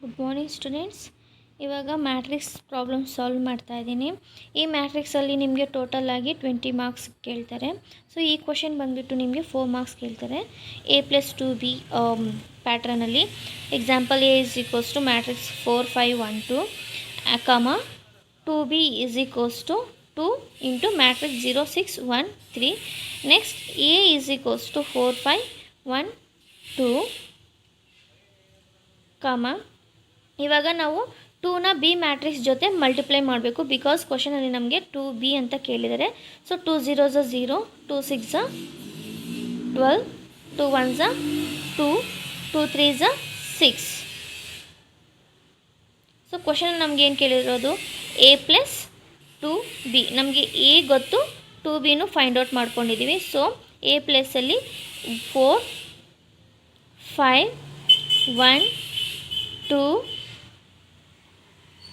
Good morning students. ಇವಾಗ matrix problem solve ಮಾಡ್ತಾ ಇದ್ದೀನಿ. ಈ ಮ್ಯಾಟ್ರಿಕ್ಸಲ್ಲಿ ನಿಮಗೆ ಟೋಟಲ್ ಆಗಿ 20 ಮಾರ್ಕ್ಸ್ ಕೇಳ್ತಾರೆ. ಸೊ ಈ ಕ್ವಶನ್ ಬಂದುಬಿಟ್ಟು ನಿಮಗೆ 4 ಮಾರ್ಕ್ಸ್ ಕೇಳ್ತಾರೆ. A+2B ಪ್ಯಾಟ್ರನಲ್ಲಿ example A is equals to matrix 4 5 1 2 comma 2B is equals to 2 into matrix 0 6 1 3. Next A is equals to 4 5 1 2 comma ಇವಾಗ ನಾವು 2ನ ಬಿ ಮ್ಯಾಟ್ರಿಕ್ಸ್ ಜೊತೆ ಮಲ್ಟಿಪ್ಲೈ ಮಾಡಬೇಕು, ಬಿಕಾಸ್ ಕ್ವಶನಲ್ಲಿ ನಮಗೆ 2B ಅಂತ ಕೇಳಿದ್ದಾರೆ. So 2 0s 0, 2 6 12, 2 1s 2, 2 3s 6. So question ನಮಗೆ ಏನು ಕೇಳಿರೋದು A+2B. ನಮಗೆ A ಗೊತ್ತು, 2Bನೂ ಫೈಂಡ್ ಔಟ್ ಮಾಡ್ಕೊಂಡಿದ್ದೀವಿ. ಸೊ A ಪ್ಲೇಸಲ್ಲಿ 4 5 1 2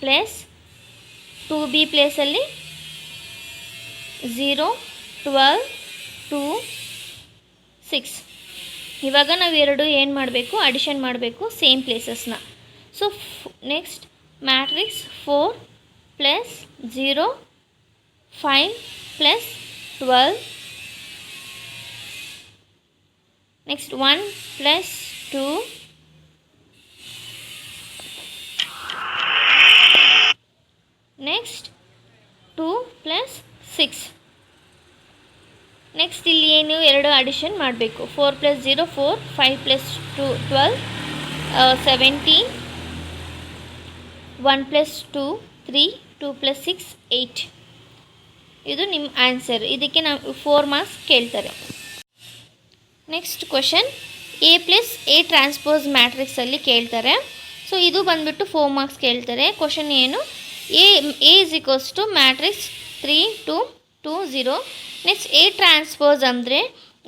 ಪ್ಲಸ್ 2B ಪ್ಲೇಸಲ್ಲಿ 0 12 2 6. ಇವಾಗ ನಾವು ಎರಡು ಏನು ಮಾಡಬೇಕು, ಅಡಿಷನ್ ಮಾಡಬೇಕು ಸೇಮ್ ಪ್ಲೇಸಸ್ನ. So next matrix 4 plus 0 5 plus 12. Next 1 plus 2 next 2 plus 6. Next ಇಲ್ಲಿ ಏನು ಎರಡು ಅಡಿಷನ್ ಮಾಡಬೇಕು. 4 ಪ್ಲಸ್ 0 4, 5 ಪ್ಲಸ್ 2 12, 17, 1 ಪ್ಲಸ್ 2 3, 2 ಪ್ಲಸ್ 6 8. ಇದು ನಿಮ್ಮ ಆನ್ಸರ್. ಇದಕ್ಕೆ ನಾವು 4 ಮಾರ್ಕ್ಸ್ ಕೇಳ್ತಾರೆ. ನೆಕ್ಸ್ಟ್ ಕ್ವಶನ್ A+A ಟ್ರಾನ್ಸ್ಪೋಸ್ ಮ್ಯಾಟ್ರಿಕ್ಸಲ್ಲಿ ಕೇಳ್ತಾರೆ. ಸೊ ಇದು ಬಂದುಬಿಟ್ಟು 4 ಮಾರ್ಕ್ಸ್ ಕೇಳ್ತಾರೆ. ಕ್ವಶನ್ ಏನು, A is equals to matrix 3 2 2 0. Next A transpose ಅಂದರೆ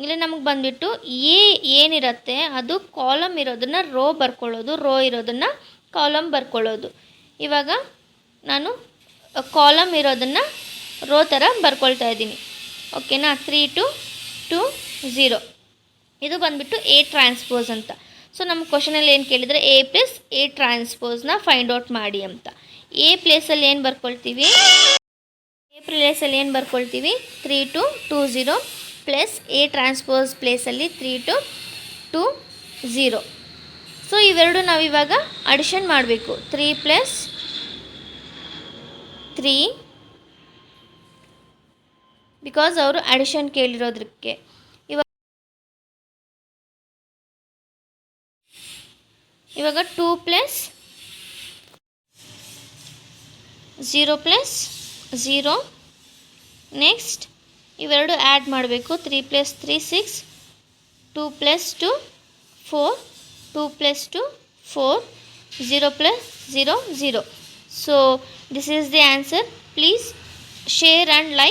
ಇಲ್ಲಿ ನಮಗೆ ಬಂದುಬಿಟ್ಟು A ಏನಿರುತ್ತೆ ಅದು ಕಾಲಮ್ ಇರೋದನ್ನು ರೋ ಬರ್ಕೊಳ್ಳೋದು, ರೋ ಇರೋದನ್ನು ಕಾಲಮ್ ಬರ್ಕೊಳ್ಳೋದು. ಇವಾಗ ನಾನು ಕಾಲಮ್ ಇರೋದನ್ನು ರೋ ಥರ ಬರ್ಕೊಳ್ತಾ ಇದ್ದೀನಿ. ಓಕೆನಾ. 3 2 2 0 ಇದು ಬಂದುಬಿಟ್ಟು A ಟ್ರಾನ್ಸ್ಪೋಸ್ ಅಂತ. ಸೊ ನಮ್ಮ ಕ್ವಶನಲ್ಲಿ ಏನು ಕೇಳಿದರೆ A+A ಟ್ರಾನ್ಸ್ಪೋಸ್ನ ಫೈಂಡ್ ಔಟ್ ಮಾಡಿ ಅಂತ. A ಪ್ಲೇಸಲ್ಲಿ ಏನು ಬರ್ಕೊಳ್ತೀವಿ, A ಪ್ಲೇಸಲ್ಲಿ ಏನು ಬರ್ಕೊಳ್ತೀವಿ 3 2 2 0 ಪ್ಲಸ್ A ಟ್ರಾನ್ಸ್ಪೋಸ್ ಪ್ಲೇಸಲ್ಲಿ 3 2 2 0. ಸೊ ಇವೆರಡು ನಾವು ಇವಾಗ ಅಡಿಷನ್ ಮಾಡಬೇಕು. 3 ಪ್ಲಸ್ 3 ಬಿಕಾಸ್ ಅವರು ಅಡಿಷನ್ ಕೇಳಿರೋದಕ್ಕೆ. ಇವಾಗ 2 ಪ್ಲಸ್ 0 ಪ್ಲಸ್ 0. ನೆಕ್ಸ್ಟ್ ಇವೆರಡು ಆ್ಯಡ್ ಮಾಡಬೇಕು. 3 plus 3 6, 2 plus 2 4, 2 plus 2 4, 0 plus 0 0. So this is the answer. Please share and like.